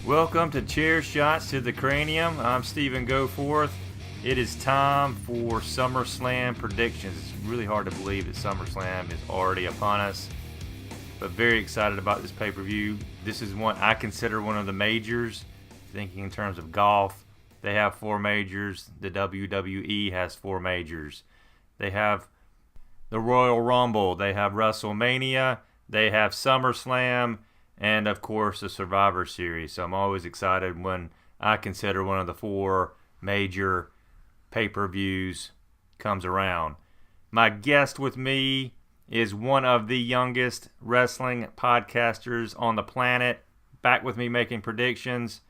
Welcome to Chair Shots to the Cranium. I'm Stephen Goforth. It is time for Summerslam Predictions. It's really hard to believe that Summerslam is already upon us, but very excited about this pay-per-view. This is one I consider one of the majors, thinking in terms of golf. They have 4 majors. The WWE has 4 majors. They have the Royal Rumble. They have WrestleMania. They have SummerSlam. And, of course, the Survivor Series. So I'm always excited when I consider one of the 4 major pay-per-views comes around. My guest with me is one of the youngest wrestling podcasters on the planet. Back with me making predictions,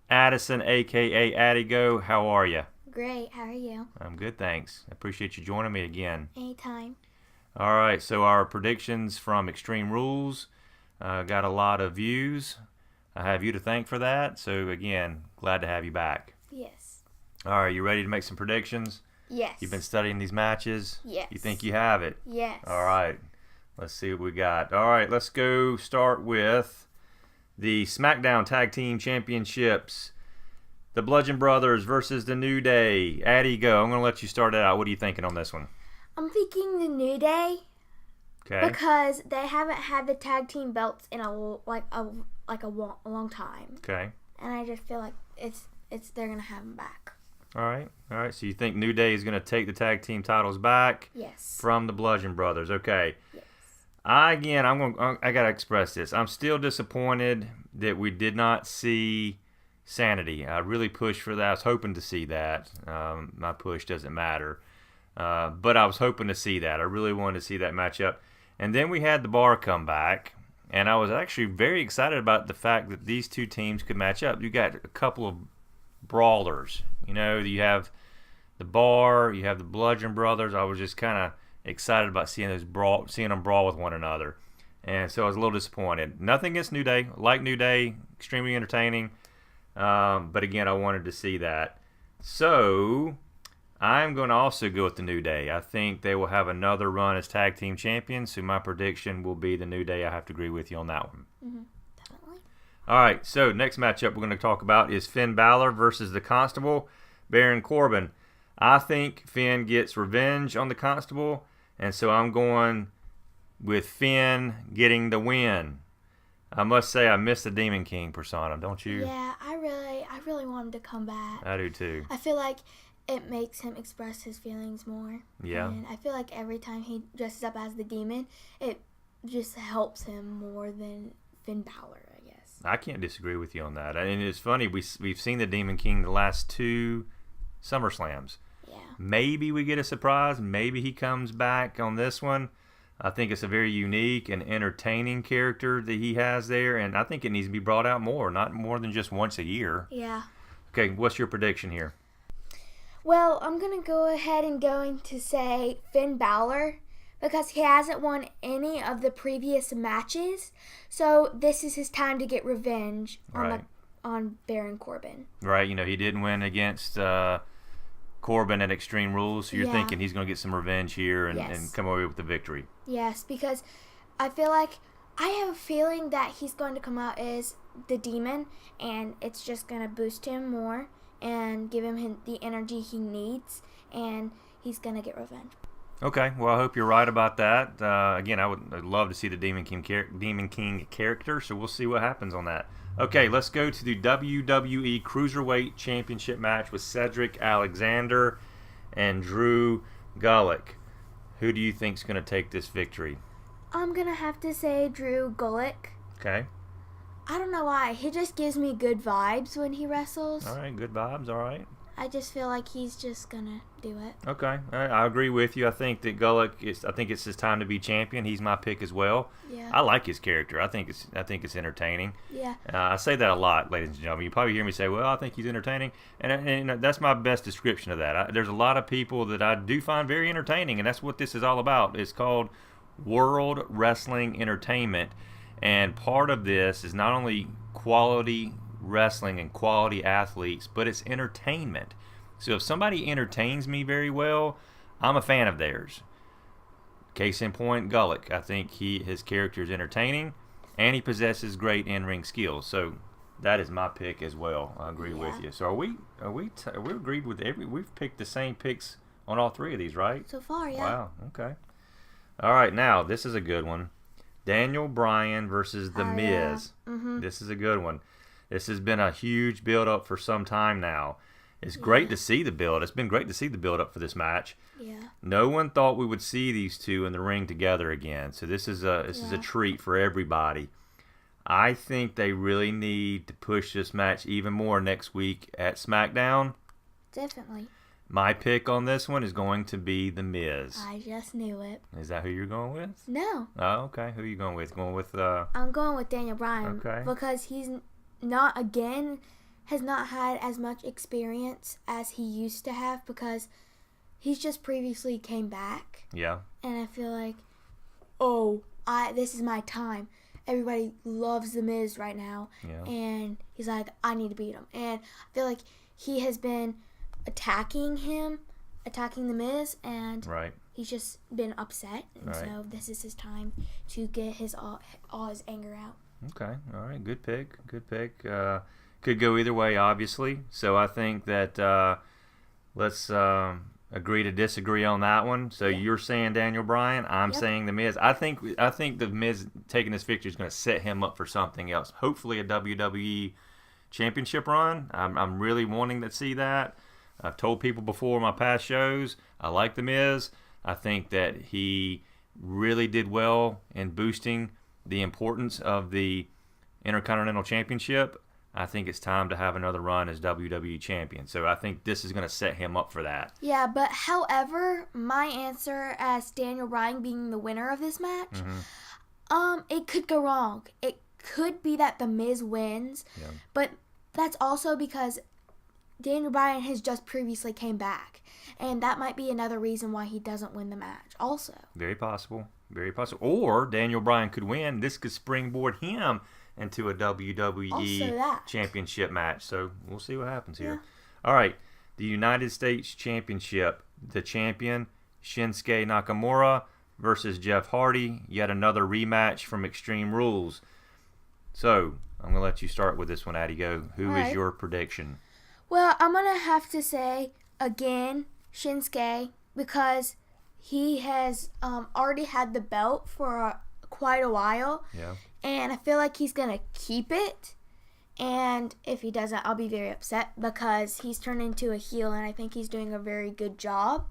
Addison, a.k.a. Addi-Go. How are you? Great. How are you? I'm good, thanks. I appreciate you joining me again. Anytime. All right, so our predictions from Extreme Rules got a lot of views. I have you to thank for that. So, again, glad to have you back. Yes. All right, you ready to make some predictions? Yes. You've been studying these matches? Yes. You think you have it? Yes. All right, let's see what we got. All right, let's go start with the SmackDown Tag Team Championships. The Bludgeon Brothers versus the New Day. Addi-Go, I'm going to let you start it out. What are you thinking on this one? I'm thinking the New Day. Okay. Because they haven't had the tag team belts in a long time. Okay. And I just feel like they're gonna have them back. All right. So you think New Day is going to take the tag team titles back? Yes. From the Bludgeon Brothers. Okay. Yes. I gotta express this. I'm still disappointed that we did not see Sanity. I really pushed for that. I was hoping to see that. My push doesn't matter. But I was hoping to see that. I really wanted to see that matchup. And then we had the Bar come back, and I was actually very excited about the fact that these two teams could match up. You got a couple of brawlers. You know, you have the Bar, you have the Bludgeon Brothers. I was just kind of excited about seeing them brawl with one another. And so I was a little disappointed. Nothing against New Day. Like New Day, extremely entertaining. But again, I wanted to see that. So I'm going to also go with the New Day. I think they will have another run as tag team champions, so my prediction will be the New Day. I have to agree with you on that one. Mm-hmm. Definitely. All right, so next matchup we're going to talk about is Finn Balor versus the Constable, Baron Corbin. I think Finn gets revenge on the Constable, and so I'm going with Finn getting the win. I must say I miss the Demon King persona, don't you? Yeah, I really want him to come back. I do too. I feel like it makes him express his feelings more. Yeah. And I feel like every time he dresses up as the demon, it just helps him more than Finn Balor, I guess. I can't disagree with you on that. And it's funny, we've seen the Demon King the last 2 SummerSlams. Yeah. Maybe we get a surprise. Maybe he comes back on this one. I think it's a very unique and entertaining character that he has there, and I think it needs to be brought out more, not more than just once a year. Yeah. Okay, what's your prediction here? Well, I'm going to go ahead and going to say Finn Balor because he hasn't won any of the previous matches. So this is his time to get revenge on Baron Corbin. Right, he didn't win against Corbin at Extreme Rules, so you're thinking he's going to get some revenge here and come away with the victory. Yes, because I have a feeling that he's going to come out as the demon, and it's just going to boost him more and give him the energy he needs, and he's going to get revenge. Okay, well, I hope you're right about that. Again, I'd love to see the Demon King character, so we'll see what happens on that. Okay, let's go to the WWE Cruiserweight Championship match with Cedric Alexander and Drew Gulak. Who do you think is going to take this victory? I'm going to have to say Drew Gulak. Okay. I don't know why. He just gives me good vibes when he wrestles. All right, good vibes, all right. I just feel like he's just going to do it. Okay, all right, I agree with you. I think that Gulak, I think it's his time to be champion. He's my pick as well. Yeah. I like his character. I think it's entertaining. Yeah. I say that a lot, ladies and gentlemen. You probably hear me say, well, I think he's entertaining. And that's my best description of that. There's a lot of people that I do find very entertaining, and that's what this is all about. It's called World Wrestling Entertainment. And part of this is not only quality wrestling and quality athletes, but it's entertainment. So if somebody entertains me very well, I'm a fan of theirs. Case in point, Gulak. I think his character is entertaining, and he possesses great in-ring skills. So That is my pick as well. I agree Yeah. with you. So are we agreed with we've picked the same picks on all three of these, right? So far, yeah. Wow. Okay. All right, now this is a good one. Daniel Bryan versus The Miz. Yeah. Mm-hmm. This is a good one. This has been a huge build up for some time now. It's great to see the build. It's been great to see the build up for this match. Yeah. No one thought we would see these two in the ring together again. So this is a treat for everybody. I think they really need to push this match even more next week at SmackDown. Definitely. My pick on this one is going to be The Miz. I just knew it. Is that who you're going with? No. Oh, okay. Who are you going with? Going with I'm going with Daniel Bryan. Okay. Because he's has not had as much experience as he used to have because he's just previously came back. Yeah. And I feel like, this is my time. Everybody loves The Miz right now. Yeah. And he's like, I need to beat him. And I feel like he has been attacking The Miz, and Right. he's just been upset. And Right. so this is his time to get all his anger out. Okay. All right. Good pick. Good pick. Could go either way, obviously. So I think that let's agree to disagree on that one. So you're saying Daniel Bryan. I'm saying The Miz. I think The Miz taking this victory is going to set him up for something else. Hopefully a WWE Championship run. I'm really wanting to see that. I've told people before in my past shows, I like The Miz. I think that he really did well in boosting the importance of the Intercontinental Championship. I think it's time to have another run as WWE Champion. So I think this is going to set him up for that. Yeah, but however, my answer as Daniel Bryan being the winner of this match, it could go wrong. It could be that The Miz wins, but that's also because Daniel Bryan has just previously came back, and that might be another reason why he doesn't win the match also. Very possible. Very possible. Or Daniel Bryan could win. This could springboard him into a WWE Championship match. So we'll see what happens here. Yeah. All right. The United States Championship. The champion, Shinsuke Nakamura versus Jeff Hardy. Yet another rematch from Extreme Rules. So I'm going to let you start with this one, Addi-Go. Who is your prediction? Well, I'm going to have to say, again, Shinsuke, because he has already had the belt for quite a while. Yeah. And I feel like he's going to keep it. And if he doesn't, I'll be very upset because he's turned into a heel and I think he's doing a very good job.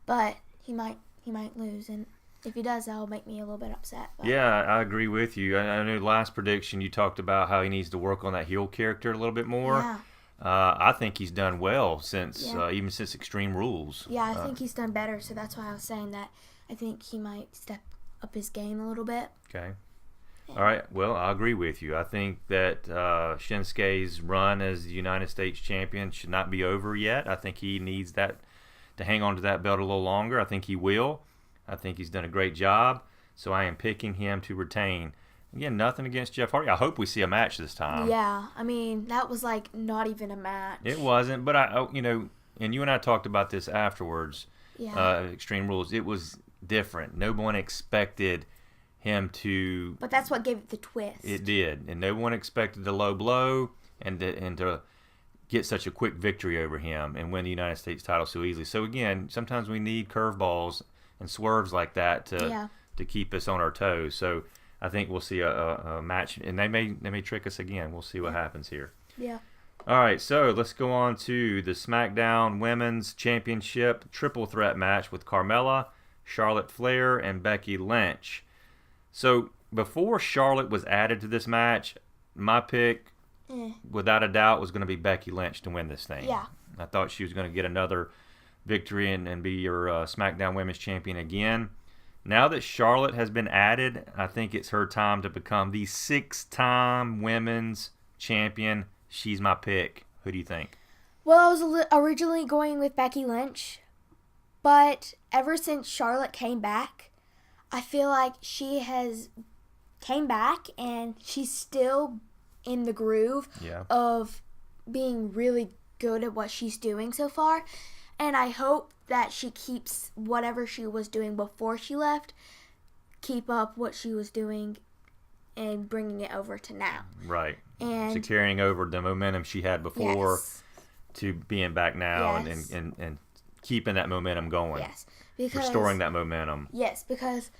But he might lose, and if he does, that'll make me a little bit upset. But. Yeah, I agree with you. I know last prediction you talked about how he needs to work on that heel character a little bit more. Yeah. I think he's done well since even since Extreme Rules. Yeah, I think he's done better, so that's why I was saying that I think he might step up his game a little bit. Okay. All right. Well, I agree with you. I think that Shinsuke's run as the United States champion should not be over yet. I think he needs that to hang on to that belt a little longer. I think he will. I think he's done a great job. So I am picking him to retain. Again, nothing against Jeff Hardy. I hope we see a match this time. Yeah, I mean, that was like not even a match. It wasn't, but and you and I talked about this afterwards. Yeah. Extreme Rules. It was different. No one expected him to. But that's what gave it the twist. It did, and no one expected the low blow and to get such a quick victory over him and win the United States title so easily. So again, sometimes we need curveballs and swerves like that to keep us on our toes. So I think we'll see a match, and they may trick us again. We'll see what happens here. Yeah. All right, so let's go on to the SmackDown Women's Championship triple threat match with Carmella, Charlotte Flair, and Becky Lynch. So before Charlotte was added to this match, my pick, without a doubt, was going to be Becky Lynch to win this thing. Yeah. I thought she was going to get another victory and be your SmackDown Women's Champion again. Now that Charlotte has been added, I think it's her time to become the 6-time Women's Champion. She's my pick. Who do you think? Well, I was originally going with Becky Lynch, but ever since Charlotte came back, I feel like she has came back and she's still in the groove of being really good at what she's doing so far. And I hope that she keeps whatever she was doing before she left, keep up what she was doing and bringing it over to now. Right. And so carrying over the momentum she had before yes. to being back now Yes. and keeping that momentum going. Yes. Because restoring that momentum. Yes, because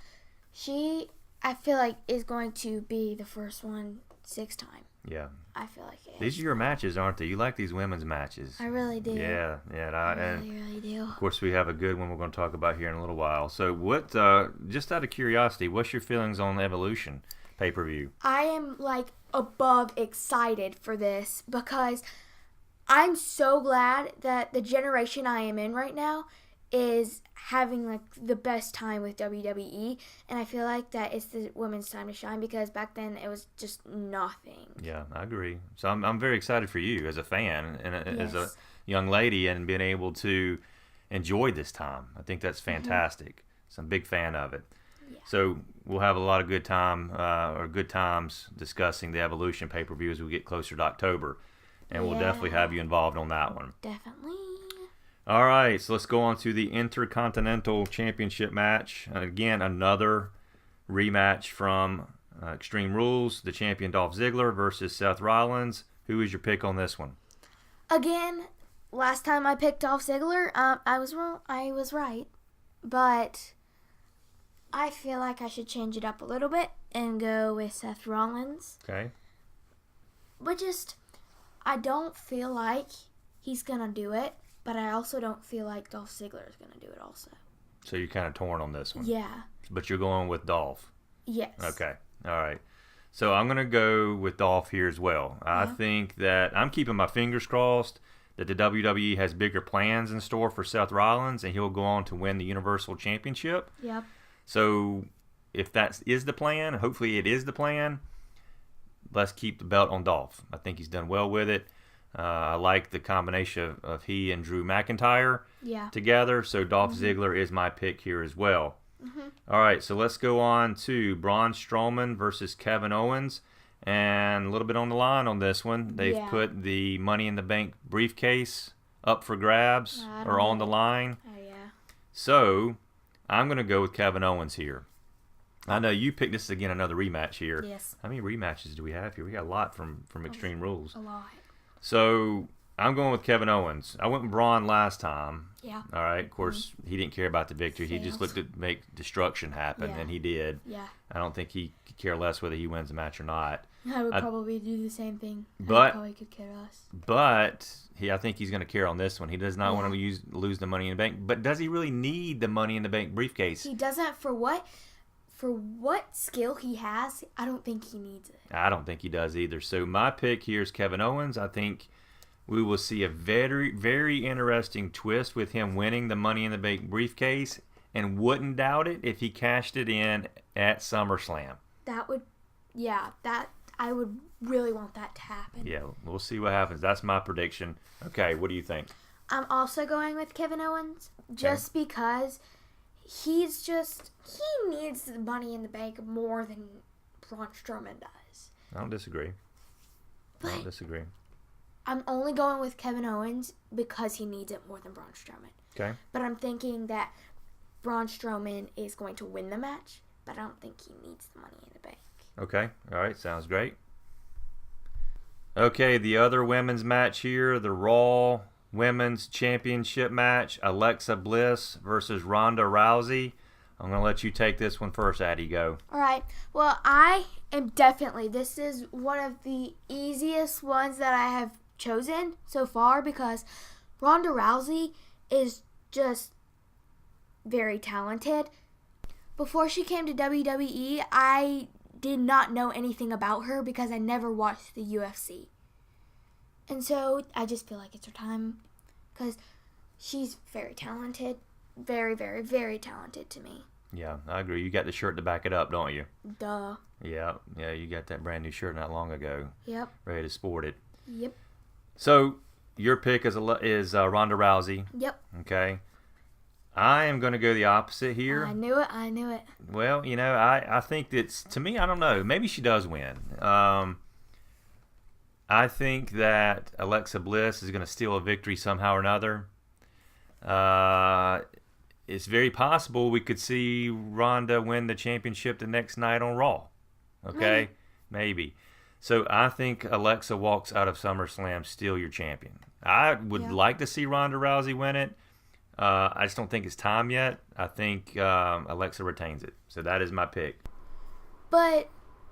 she, I feel like, is going to be the first one 6 times. Yeah. I feel like it is. These are your matches, aren't they? You like these women's matches. I really do. Yeah. I really do. Of course, we have a good one we're going to talk about here in a little while. So what, just out of curiosity, what's your feelings on the Evolution pay-per-view? I am, like, above excited for this because I'm so glad that the generation I am in right now is having, like, the best time with WWE, and I feel like that it's the women's time to shine because back then it was just nothing. Yeah, I agree. So I'm very excited for you as a fan and as a young lady and being able to enjoy this time. I think that's fantastic. So I'm a big fan of it. Yeah. So we'll have a lot of good times discussing the Evolution pay-per-view as we get closer to October, and we'll definitely have you involved on that one. Definitely. All right, so let's go on to the Intercontinental Championship match. Again, another rematch from Extreme Rules. The champion Dolph Ziggler versus Seth Rollins. Who is your pick on this one? Again, last time I picked Dolph Ziggler, I was wrong. I was right, but I feel like I should change it up a little bit and go with Seth Rollins. Okay. But I don't feel like he's gonna do it. But I also don't feel like Dolph Ziggler is going to do it also. So you're kind of torn on this one. Yeah. But you're going with Dolph. Yes. Okay. All right. So I'm going to go with Dolph here as well. I think that I'm keeping my fingers crossed that the WWE has bigger plans in store for Seth Rollins and he'll go on to win the Universal Championship. Yep. So if that is the plan, hopefully it is the plan, let's keep the belt on Dolph. I think he's done well with it. I like the combination of he and Drew McIntyre together. So Dolph Ziggler is my pick here as well. All right, so let's go on to Braun Strowman versus Kevin Owens. And a little bit on the line on this one. They've put the Money in the Bank briefcase up for grabs or on the line. Oh, yeah. So I'm going to go with Kevin Owens here. I know you picked this again, another rematch here. Yes. How many rematches do we have here? We got a lot from Extreme Rules. A lot. So I'm going with Kevin Owens. I went with Braun last time. Yeah. All right. Of course, he didn't care about the victory. Failed. He just looked to make destruction happen, and he did. Yeah. I don't think he could care less whether he wins the match or not. I would probably do the same thing. But I probably could care less. But I think he's going to care on this one. He does not want to lose the Money in the Bank. But does he really need the Money in the Bank briefcase? He doesn't. For what skill he has, I don't think he needs it. I don't think he does either. So my pick here is Kevin Owens. I think we will see a very, very interesting twist with him winning the Money in the Bank briefcase, and wouldn't doubt it if he cashed it in at SummerSlam. I would really want that to happen. Yeah, we'll see what happens. That's my prediction. Okay, what do you think? I'm also going with Kevin Owens just because he needs the Money in the Bank more than Braun Strowman does. I don't disagree. I'm only going with Kevin Owens because he needs it more than Braun Strowman. Okay. But I'm thinking that Braun Strowman is going to win the match, but I don't think he needs the Money in the Bank. Okay. All right. Sounds great. Okay, the other women's match here, the Raw Women's Championship match, Alexa Bliss versus Ronda Rousey. I'm going to let you take this one first, Addi-Go. All right. Well, this is one of the easiest ones that I have chosen so far because Ronda Rousey is just very talented. Before she came to WWE, I did not know anything about her because I never watched the UFC. And so I just feel like it's her time because she's very talented. Very, very, very talented to me. Yeah, I agree. You got the shirt to back it up, don't you? Duh. Yeah, you got that brand new shirt not long ago. Yep. Ready to sport it. Yep. So, your pick is Ronda Rousey. Yep. Okay. I am going to go the opposite here. I knew it. Well, I think that's, to me, I don't know. Maybe she does win. I think that Alexa Bliss is going to steal a victory somehow or another. It's very possible we could see Ronda win the championship the next night on Raw. Okay? Maybe. So I think Alexa walks out of SummerSlam still your champion. I would like to see Ronda Rousey win it. I just don't think it's time yet. I think Alexa retains it. So that is my pick. But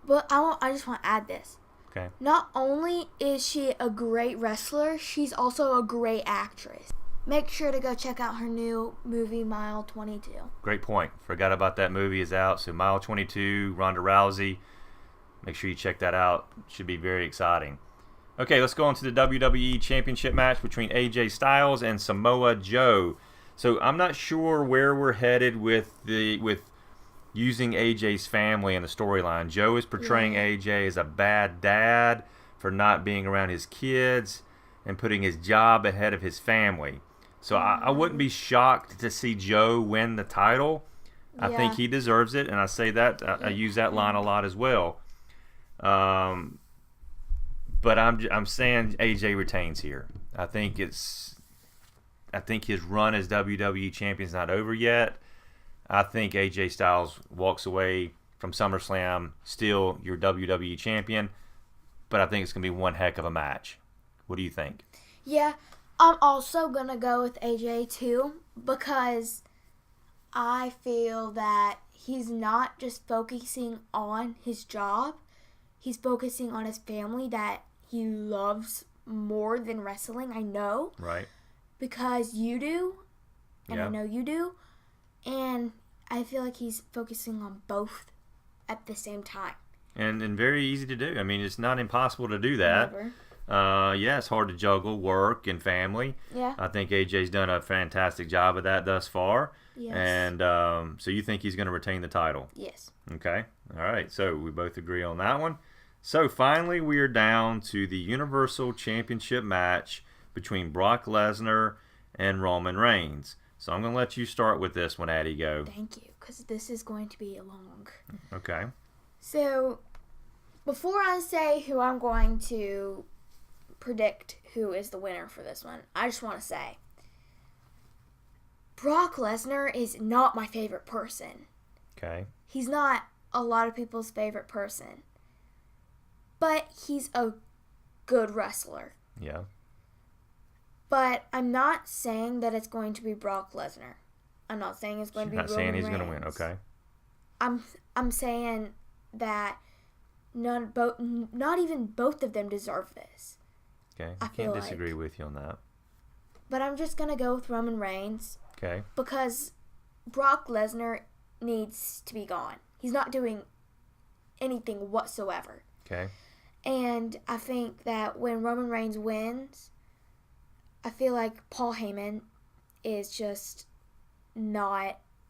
I just want to add this. Okay. Not only is she a great wrestler, she's also a great actress. Make sure to go check out her new movie, Mile 22. Great point. Forgot about that movie is out. So Mile 22, Ronda Rousey. Make sure you check that out. Should be very exciting. Okay, let's go on to the WWE Championship match between AJ Styles and Samoa Joe. So I'm not sure where we're headed with using AJ's family in the storyline. Joe is portraying AJ as a bad dad for not being around his kids and putting his job ahead of his family. So I wouldn't be shocked to see Joe win the title. I think he deserves it, and I say that I use that line a lot as well. But I'm saying AJ retains here. I think his run as WWE champion is not over yet. I think AJ Styles walks away from SummerSlam still your WWE champion, but I think it's going to be one heck of a match. What do you think? Yeah, I'm also going to go with AJ too, because I feel that he's not just focusing on his job. He's focusing on his family that he loves more than wrestling. I know. Right. Because you do, and I know you do. And I feel like he's focusing on both at the same time. And very easy to do. I mean, it's not impossible to do that. Never. It's hard to juggle work and family. Yeah. I think AJ's done a fantastic job of that thus far. Yes. And so you think he's going to retain the title? Yes. Okay. All right. So we both agree on that one. So finally, we are down to the Universal Championship match between Brock Lesnar and Roman Reigns. So I'm going to let you start with this one, Addi-Go. Thank you, because this is going to be long. Okay. So before I say who I'm going to predict who is the winner for this one, I just want to say Brock Lesnar is not my favorite person. Okay. He's not a lot of people's favorite person. But he's a good wrestler. Yeah. But I'm not saying that it's going to be Brock Lesnar. I'm not saying it's going to be Roman Reigns. Not saying he's going to win, okay. I'm saying that not even both of them deserve this. Okay. I can't disagree with you on that. But I'm just going to go with Roman Reigns. Okay. Because Brock Lesnar needs to be gone. He's not doing anything whatsoever. Okay. And I think that when Roman Reigns wins, I feel like Paul Heyman is just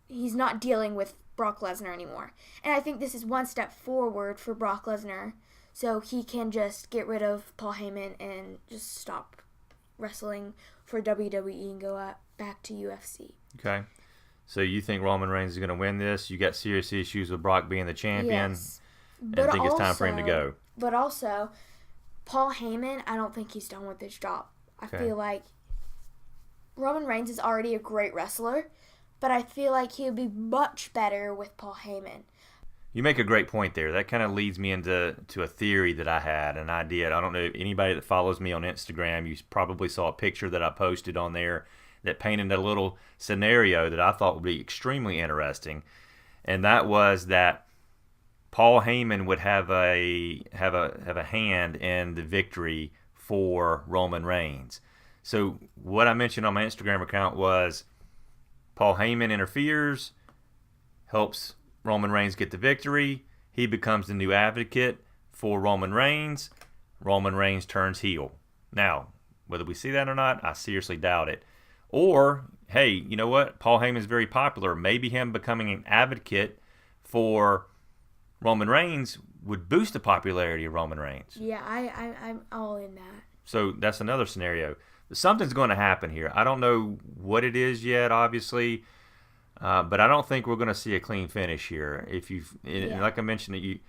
he's not dealing with Brock Lesnar anymore. And I think this is one step forward for Brock Lesnar, so he can just get rid of Paul Heyman and just stop wrestling for WWE and go back to UFC. Okay. So you think Roman Reigns is going to win this? You got serious issues with Brock being the champion? Yes. And I think it's time for him to go. But also, Paul Heyman, I don't think he's done with his job. I feel like Roman Reigns is already a great wrestler, but I feel like he would be much better with Paul Heyman. You make a great point there. That kind of leads me into a theory that I had, an idea. I don't know if anybody that follows me on Instagram, you probably saw a picture that I posted on there that painted a little scenario that I thought would be extremely interesting, and that was that Paul Heyman would have a hand in the victory for Roman Reigns. So what I mentioned on my Instagram account was Paul Heyman interferes, helps Roman Reigns get the victory. He becomes the new advocate for Roman Reigns. Roman Reigns turns heel. Now, whether we see that or not, I seriously doubt it. Or, hey, you know what? Paul Heyman is very popular. Maybe him becoming an advocate for Roman Reigns would boost the popularity of Roman Reigns. Yeah, I'm all in that. So that's another scenario. Something's going to happen here. I don't know what it is yet, obviously, but I don't think we're going to see a clean finish here. Like I mentioned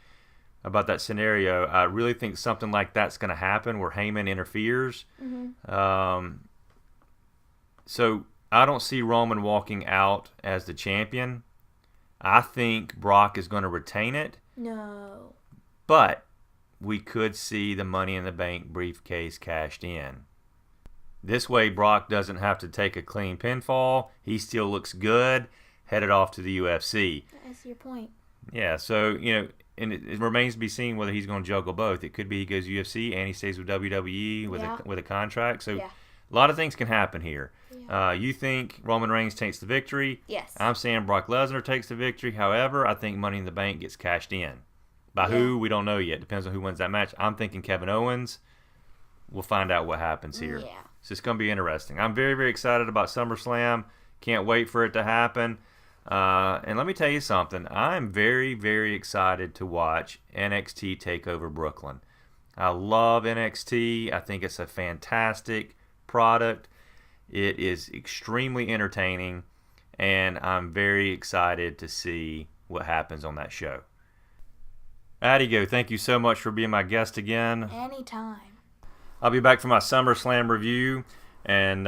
about that scenario, I really think something like that's going to happen where Heyman interferes. Mm-hmm. So I don't see Roman walking out as the champion. I think Brock is going to retain it. No. But we could see the Money in the Bank briefcase cashed in. This way, Brock doesn't have to take a clean pinfall. He still looks good, headed off to the UFC. That's your point. Yeah, so, and it remains to be seen whether he's going to juggle both. It could be he goes UFC and he stays with WWE with a contract. So a lot of things can happen here. Yeah. You think Roman Reigns takes the victory. Yes. I'm saying Brock Lesnar takes the victory. However, I think Money in the Bank gets cashed in. By who, we don't know yet. Depends on who wins that match. I'm thinking Kevin Owens. We'll find out what happens here. Yeah. So it's going to be interesting. I'm very, very excited about SummerSlam. Can't wait for it to happen. And let me tell you something. I'm very, very excited to watch NXT TakeOver Brooklyn. I love NXT. I think it's a fantastic product. It is extremely entertaining, and I'm very excited to see what happens on that show. Addi-Go, thank you so much for being my guest again. Anytime. I'll be back for my SummerSlam review and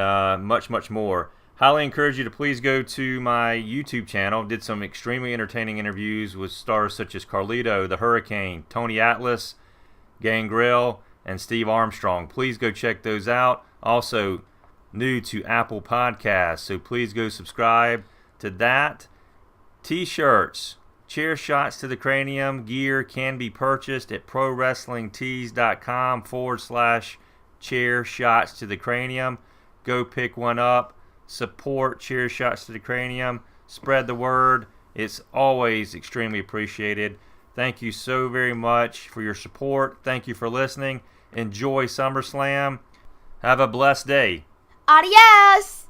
much, much more. Highly encourage you to please go to my YouTube channel. Did some extremely entertaining interviews with stars such as Carlito, the Hurricane, Tony Atlas, Gangrel, and Steve Armstrong. Please go check those out. Also, new to Apple Podcasts, so please go subscribe to that. T-shirts, Chair Shots to the Cranium gear can be purchased at prowrestlingtees.com/Chair Shots to the Cranium. Go pick one up. Support Chair Shots to the Cranium. Spread the word. It's always extremely appreciated. Thank you so very much for your support. Thank you for listening. Enjoy SummerSlam. Have a blessed day. Adios!